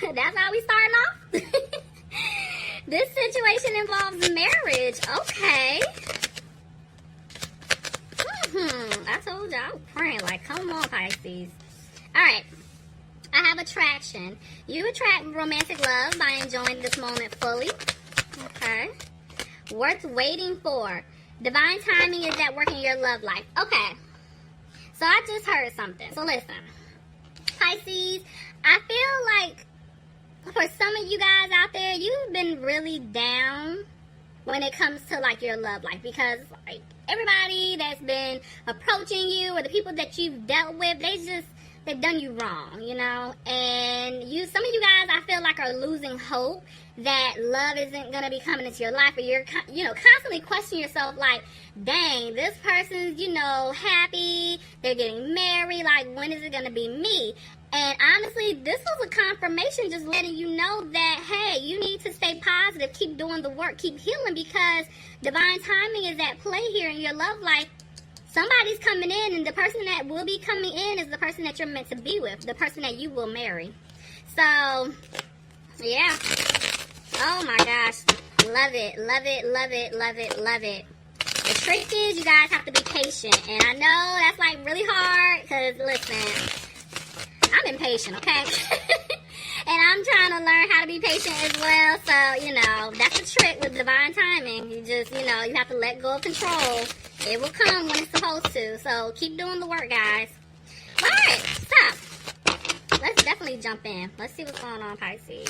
That's how we starting off? This situation involves marriage. Okay. I told you I was praying like, come on, Pisces. Alright. I have attraction. You attract romantic love by enjoying this moment fully. Okay. Worth waiting for. Divine timing is at work in your love life. Okay. So I just heard something. So listen. Pisces, I feel like for some of you guys out there, you've been really down when it comes to like your love life, because like everybody that's been approaching you or the people that you've dealt with, they've done you wrong, you know. And some of you guys, I feel like, are losing hope that love isn't gonna be coming into your life, or you're constantly questioning yourself like, dang, this person's happy, they're getting married, like when is it gonna be me? And honestly, this was a confirmation just letting you know that, hey, you need to stay positive, keep doing the work, keep healing, because divine timing is at play here in your love life. Somebody's coming in, and the person that will be coming in is the person that you're meant to be with, the person that you will marry. So, yeah. Oh my gosh. Love it, love it, love it, love it, love it. The trick is you guys have to be patient. And I know that's like really hard, because listen, I'm impatient, okay? And I'm trying to learn how to be patient as well. So, that's the trick with divine timing. You just, you have to let go of control. It will come when it's supposed to. So, keep doing the work, guys. Alright, so, let's definitely jump in. Let's see what's going on, Pisces.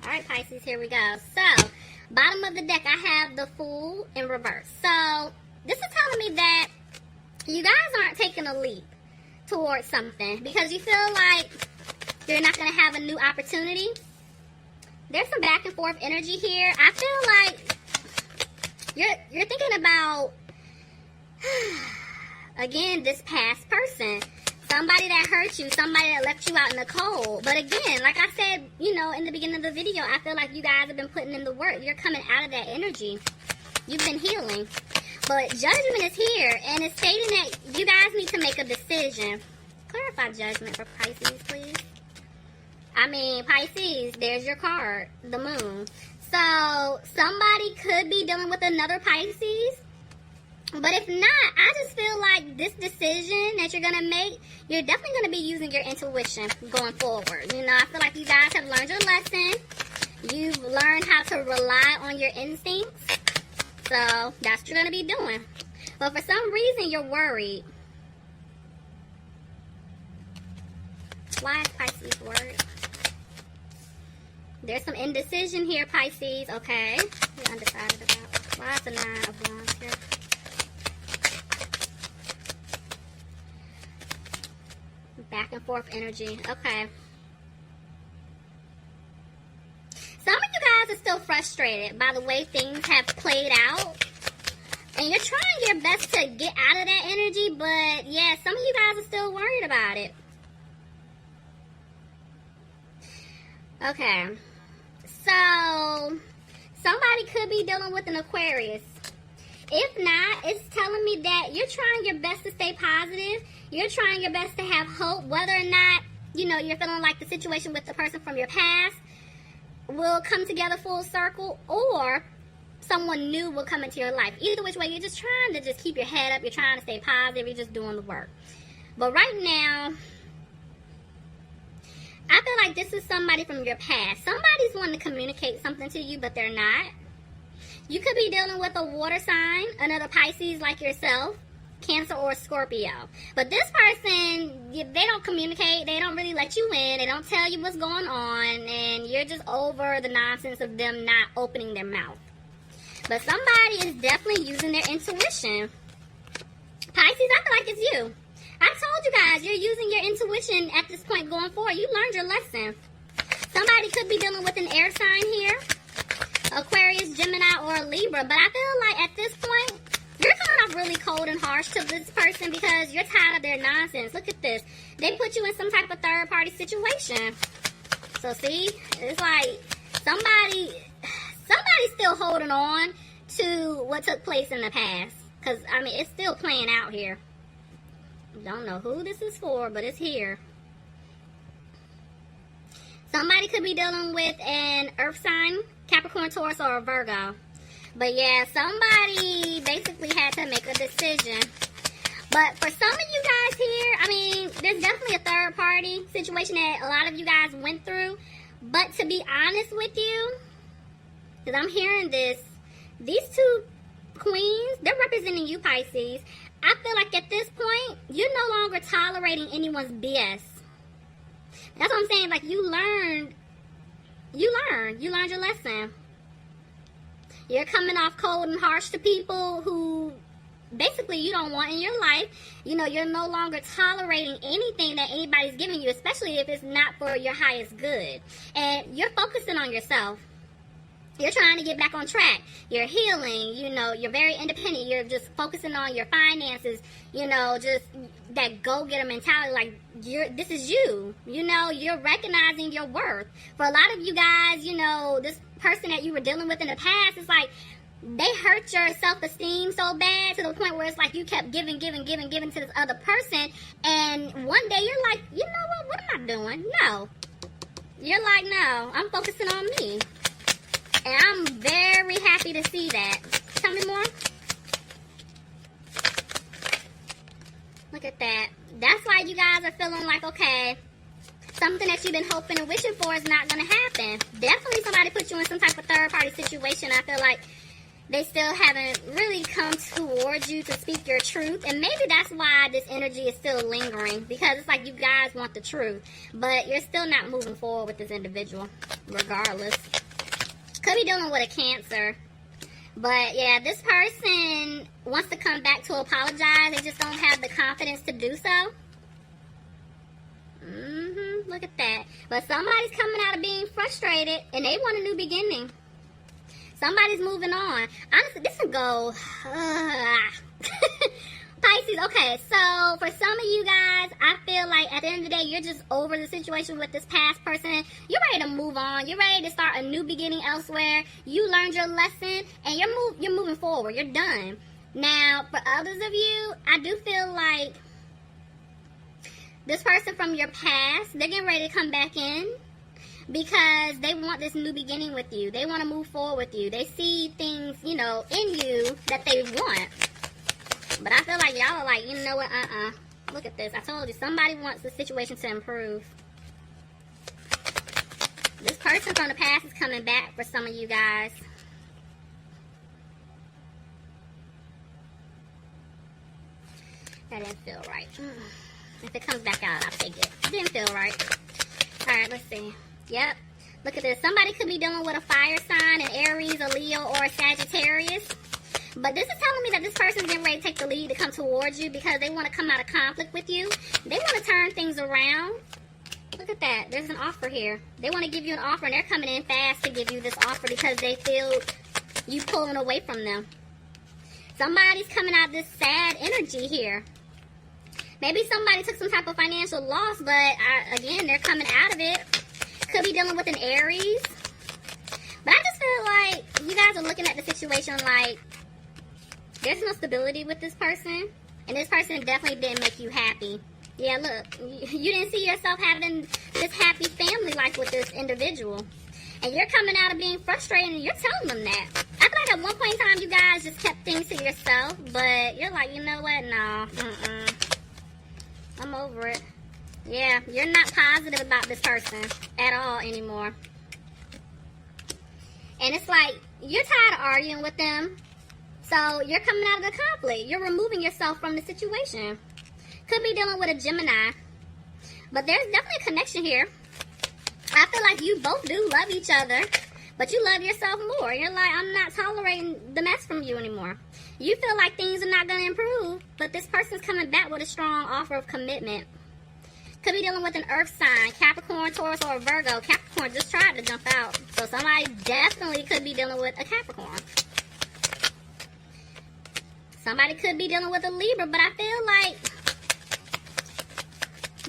Alright, Pisces, here we go. So, bottom of the deck, I have the Fool in reverse. So, this is telling me that you guys aren't taking a leap towards something because you feel like you're not going to have a new opportunity. There's some back and forth energy here. I feel like you're thinking about, again, this past person. Somebody that hurt you, somebody that left you out in the cold. But again, like I said, in the beginning of the video, I feel like you guys have been putting in the work. You're coming out of that energy. You've been healing. But judgment is here, and it's stating that you guys need to make a decision. Clarify judgment for Pisces, please. I mean, Pisces, there's your card, the moon. So, somebody could be dealing with another Pisces. But if not, I just feel like this decision that you're going to make, you're definitely going to be using your intuition going forward. I feel like you guys have learned your lesson. You've learned how to rely on your instincts. So, that's what you're going to be doing. But for some reason, you're worried. Why is Pisces worried? There's some indecision here, Pisces. Okay. You're undecided about. Why is the 9 of Wands here? Back and forth energy. Okay. Some of you guys are still frustrated by the way things have played out. And you're trying your best to get out of that energy, but yeah, some of you guys are still worried about it. Okay. So, somebody could be dealing with an Aquarius. If not, it's telling me that you're trying your best to stay positive. You're trying your best to have hope, whether or not, you're feeling like the situation with the person from your past will come together full circle, or someone new will come into your life. Either which way, you're just trying to just keep your head up. You're trying to stay positive. You're just doing the work. But right now, I feel like this is somebody from your past. Somebody's wanting to communicate something to you, but they're not. You could be dealing with a water sign, another Pisces like yourself, Cancer or Scorpio. But this person, they don't communicate. They don't really let you in. They don't tell you what's going on. And you're just over the nonsense of them not opening their mouth. But somebody is definitely using their intuition. Pisces, I feel like it's you. I told you guys, you're using your intuition at this point going forward. You learned your lesson. Somebody could be dealing with an air sign here. Aquarius, Gemini, or Libra. But I feel like at this point, you're coming off really cold and harsh to this person because you're tired of their nonsense. Look at this. They put you in some type of third-party situation. So, see? It's like somebody's still holding on to what took place in the past. Because, I mean, it's still playing out here. Don't know who this is for, but it's here. Somebody could be dealing with an earth sign, Capricorn, Taurus, or a Virgo. But yeah, somebody basically had to make a decision. But for some of you guys here, I mean, there's definitely a third party situation that a lot of you guys went through. But to be honest with you, because I'm hearing this, these two queens, they're representing you, Pisces. I feel like at this point, you're no longer tolerating anyone's BS. That's what I'm saying. Like, you learned your lesson. You're coming off cold and harsh to people who basically you don't want in your life. You know, you're no longer tolerating anything that anybody's giving you, especially if it's not for your highest good. And you're focusing on yourself. You're trying to get back on track. You're healing, you know, you're very independent. You're just focusing on your finances, you know, just that go-getter mentality. Like, this is you. You know, you're recognizing your worth. For a lot of you guys, you know, this person that you were dealing with in the past, it's like they hurt your self-esteem so bad to the point where it's like you kept giving to this other person. And one day you're like, you know what am I doing? No. You're like, no, I'm focusing on me. And I'm very happy to see that. Tell me more. Look at that. That's why you guys are feeling like, okay, something that you've been hoping and wishing for is not going to happen. Definitely somebody put you in some type of third-party situation. I feel like they still haven't really come towards you to speak your truth. And maybe that's why this energy is still lingering. Because it's like you guys want the truth. But you're still not moving forward with this individual, regardless. Could be dealing with a Cancer. But yeah, this person wants to come back to apologize. They just don't have the confidence to do so. Look at that. But somebody's coming out of being frustrated and they want a new beginning. Somebody's moving on. Honestly, this would go... Pisces, okay, so for some of you guys, I feel like at the end of the day, you're just over the situation with this past person. You're ready to move on. You're ready to start a new beginning elsewhere. You learned your lesson, and you're moving forward. You're done. Now, for others of you, I do feel like this person from your past, they're getting ready to come back in because they want this new beginning with you. They want to move forward with you. They see things, you know, in you that they want. But I feel like y'all are like, you know what, Look at this. I told you, somebody wants the situation to improve. This person from the past is coming back for some of you guys. That didn't feel right. If it comes back out, I'll take it. It didn't feel right. Alright, let's see. Yep. Look at this. Somebody could be dealing with a fire sign, an Aries, a Leo, or a Sagittarius. But this is telling me that this person's getting ready to take the lead to come towards you because they want to come out of conflict with you. They want to turn things around. Look at that. There's an offer here. They want to give you an offer, and they're coming in fast to give you this offer because they feel you pulling away from them. Somebody's coming out of this sad energy here. Maybe somebody took some type of financial loss, but again, they're coming out of it. Could be dealing with an Aries. But I just feel like you guys are looking at the situation like there's no stability with this person. And this person definitely didn't make you happy. Yeah, look, you didn't see yourself having this happy family life with this individual. And you're coming out of being frustrated and you're telling them that. I feel like at one point in time you guys just kept things to yourself. But you're like, you know what? No. I'm over it. Yeah, you're not positive about this person at all anymore. And it's like, you're tired of arguing with them. So you're coming out of the conflict. You're removing yourself from the situation. Could be dealing with a Gemini. But there's definitely a connection here. I feel like you both do love each other. But you love yourself more. You're like, I'm not tolerating the mess from you anymore. You feel like things are not going to improve. But this person's coming back with a strong offer of commitment. Could be dealing with an earth sign, Capricorn, Taurus, or a Virgo. Capricorn just tried to jump out. So somebody definitely could be dealing with a Capricorn. Somebody could be dealing with a Libra, but I feel like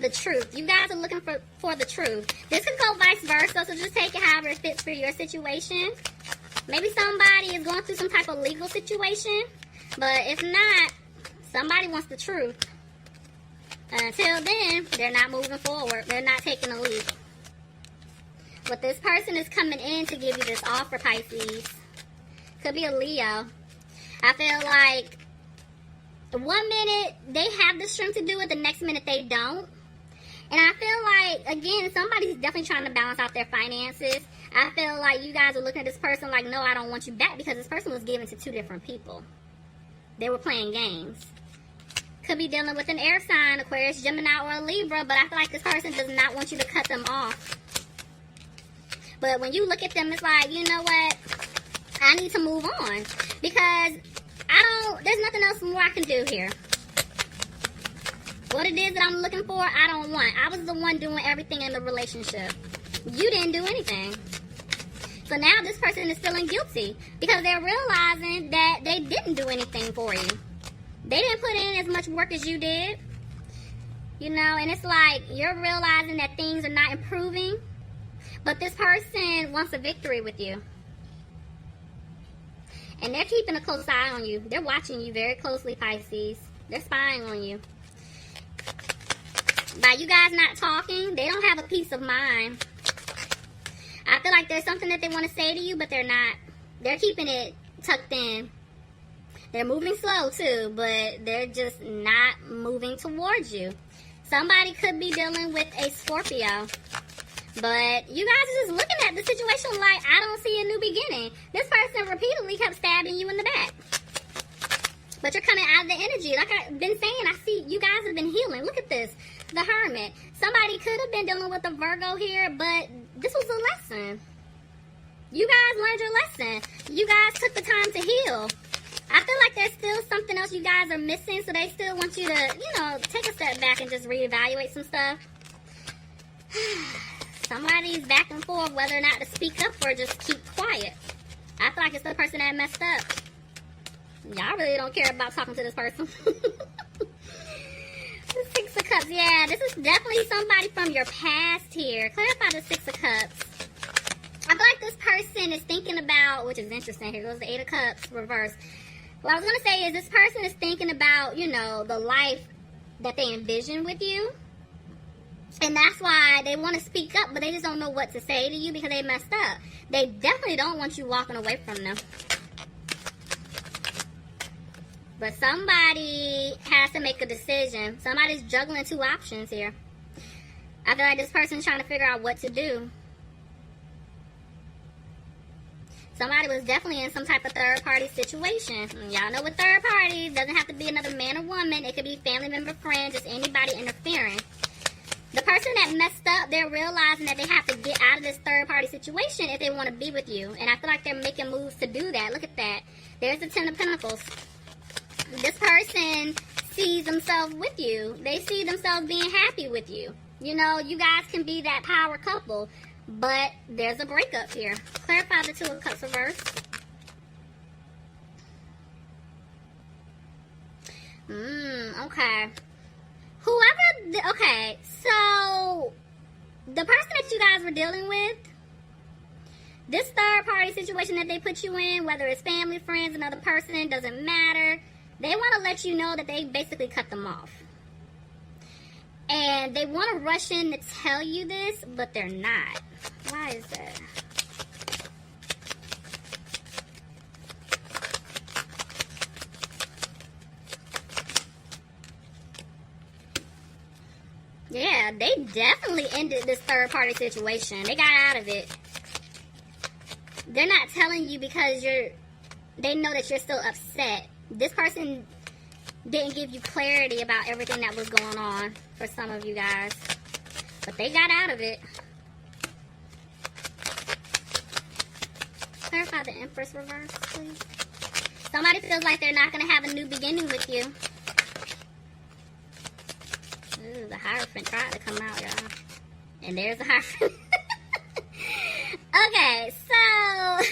the truth. You guys are looking for the truth. This could go vice versa, so just take it however it fits for your situation. Maybe somebody is going through some type of legal situation, but if not, somebody wants the truth. Until then, they're not moving forward. They're not taking a leap. But this person is coming in to give you this offer, Pisces. Could be a Leo. I feel like 1 minute they have the strength to do it, the next minute they don't. And I feel like, again, somebody's definitely trying to balance out their finances. I feel like you guys are looking at this person like, no, I don't want you back, because this person was given to 2 different people. They were playing games. Could be dealing with an air sign, Aquarius, Gemini, or a Libra, but I feel like this person does not want you to cut them off. But when you look at them, it's like, you know what? I need to move on, because there's nothing else more I can do here. What it is that I'm looking for, I don't want. I was the one doing everything in the relationship. You didn't do anything. So now this person is feeling guilty because they're realizing that they didn't do anything for you. They didn't put in as much work as you did. You know, and it's like you're realizing that things are not improving. But this person wants a victory with you. And they're keeping a close eye on you. They're watching you very closely, Pisces. They're spying on you. By you guys not talking, they don't have a peace of mind. I feel like there's something that they want to say to you, but they're not. They're keeping it tucked in. They're moving slow, too, but they're just not moving towards you. Somebody could be dealing with a Scorpio. But you guys are just looking at the situation like, I don't see a new beginning. This person repeatedly kept stabbing you in the back. But you're coming out of the energy. Like I've been saying, I see you guys have been healing. Look at this. The Hermit. Somebody could have been dealing with a Virgo here, but this was a lesson. You guys learned your lesson. You guys took the time to heal. I feel like there's still something else you guys are missing, so they still want you to, you know, take a step back and just reevaluate some stuff. Somebody's back and forth whether or not to speak up or just keep quiet. I feel like it's the person that messed up. Y'all really don't care about talking to this person. The 6 of Cups. Yeah, this is definitely somebody from your past here. Clarify the 6 of Cups. I feel like this person is thinking about, which is interesting. Here goes the 8 of Cups, reverse. What I was going to say is this person is thinking about, you know, the life that they envision with you. And that's why they want to speak up, but they just don't know what to say to you because they messed up. They definitely don't want you walking away from them. But somebody has to make a decision. Somebody's juggling 2 options here. I feel like this person's trying to figure out what to do. Somebody was definitely in some type of third-party situation. Y'all know what third party doesn't have to be another man or woman. It could be family member, friend, just anybody interfering. The person that messed up, they're realizing that they have to get out of this third-party situation if they want to be with you. And I feel like they're making moves to do that. Look at that. There's the 10 of Pentacles. This person sees themselves with you. They see themselves being happy with you. You know, you guys can be that power couple. But there's a breakup here. Clarify the 2 of Cups reverse. Okay. Okay, so the person that you guys were dealing with, this third party situation that they put you in, whether it's family, friends, another person, doesn't matter. They want to let you know that they basically cut them off. And they want to rush in to tell you this, but they're not. Why is that? Yeah, they definitely ended this third party situation. They got out of it. They're not telling you because they know that you're still upset. This person didn't give you clarity about everything that was going on for some of you guys. But they got out of it. Clarify the Empress reverse, please. Somebody feels like they're not going to have a new beginning with you. Ooh, the Hierophant tried to come out, y'all. And there's the Hierophant. Okay, so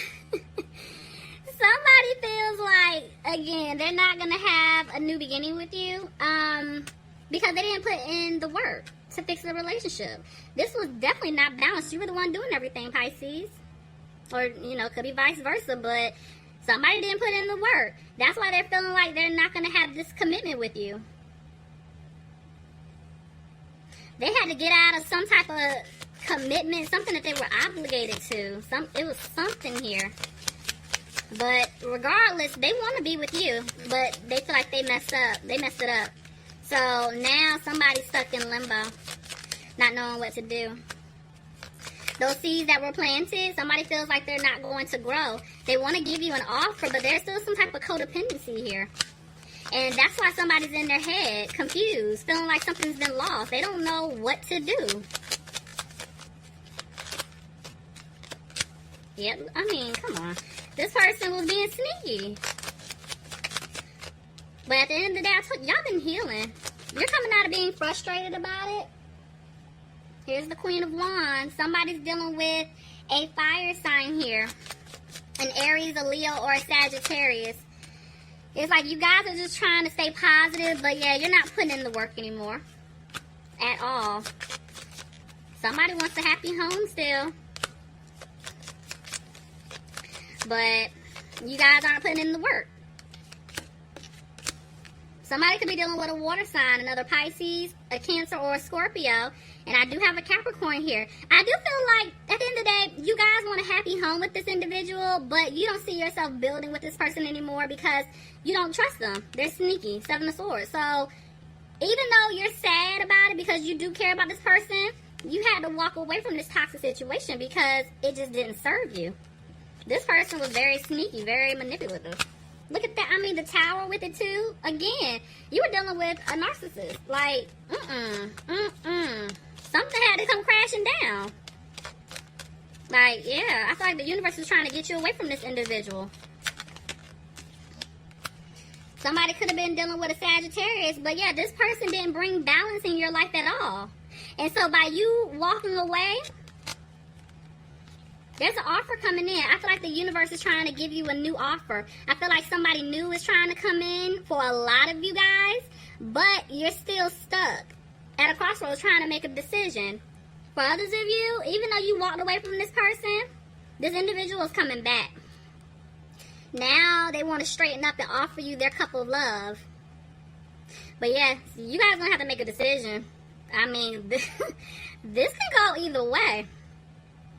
somebody feels like, again, they're not going to have a new beginning with you because they didn't put in the work to fix the relationship. This was definitely not balanced. You were the one doing everything, Pisces. Or, you know, could be vice versa, but somebody didn't put in the work. That's why they're feeling like they're not going to have this commitment with you. They had to get out of some type of commitment, something that they were obligated to. It was something here. But regardless, they want to be with you, but they feel like they messed up. They messed it up. So now somebody's stuck in limbo, not knowing what to do. Those seeds that were planted, somebody feels like they're not going to grow. They want to give you an offer, but there's still some type of codependency here. And that's why somebody's in their head, confused, feeling like something's been lost. They don't know what to do. Yep, I mean, come on. This person was being sneaky. But at the end of the day, I told y'all been healing. You're coming out of being frustrated about it. Here's the Queen of Wands. Somebody's dealing with a fire sign here. An Aries, a Leo, or a Sagittarius. It's like you guys are just trying to stay positive, but yeah, you're not putting in the work anymore. At all. Somebody wants a happy home still. But you guys aren't putting in the work. Somebody could be dealing with a water sign, another Pisces, a Cancer, or a Scorpio. And I do have a Capricorn here. I do feel like, at the end of the day, you guys want a happy home with this individual, but you don't see yourself building with this person anymore because you don't trust them. They're sneaky. Seven of Swords. So, even though you're sad about it because you do care about this person, you had to walk away from this toxic situation because it just didn't serve you. This person was very sneaky, very manipulative. Look at that. I mean, the Tower with it, too. Again, you were dealing with a narcissist. Like, something had to come crashing down. Like, yeah, I feel like the universe is trying to get you away from this individual. Somebody could have been dealing with a Sagittarius, but yeah, this person didn't bring balance in your life at all. And so by you walking away, there's an offer coming in. I feel like the universe is trying to give you a new offer. I feel like somebody new is trying to come in for a lot of you guys, but you're still stuck at a crossroads trying to make a decision. For others of you, even though you walked away from this person, this individual is coming back. Now they want to straighten up and offer you their cup of love. But yeah, you guys gonna have to make a decision. I mean, this can go either way.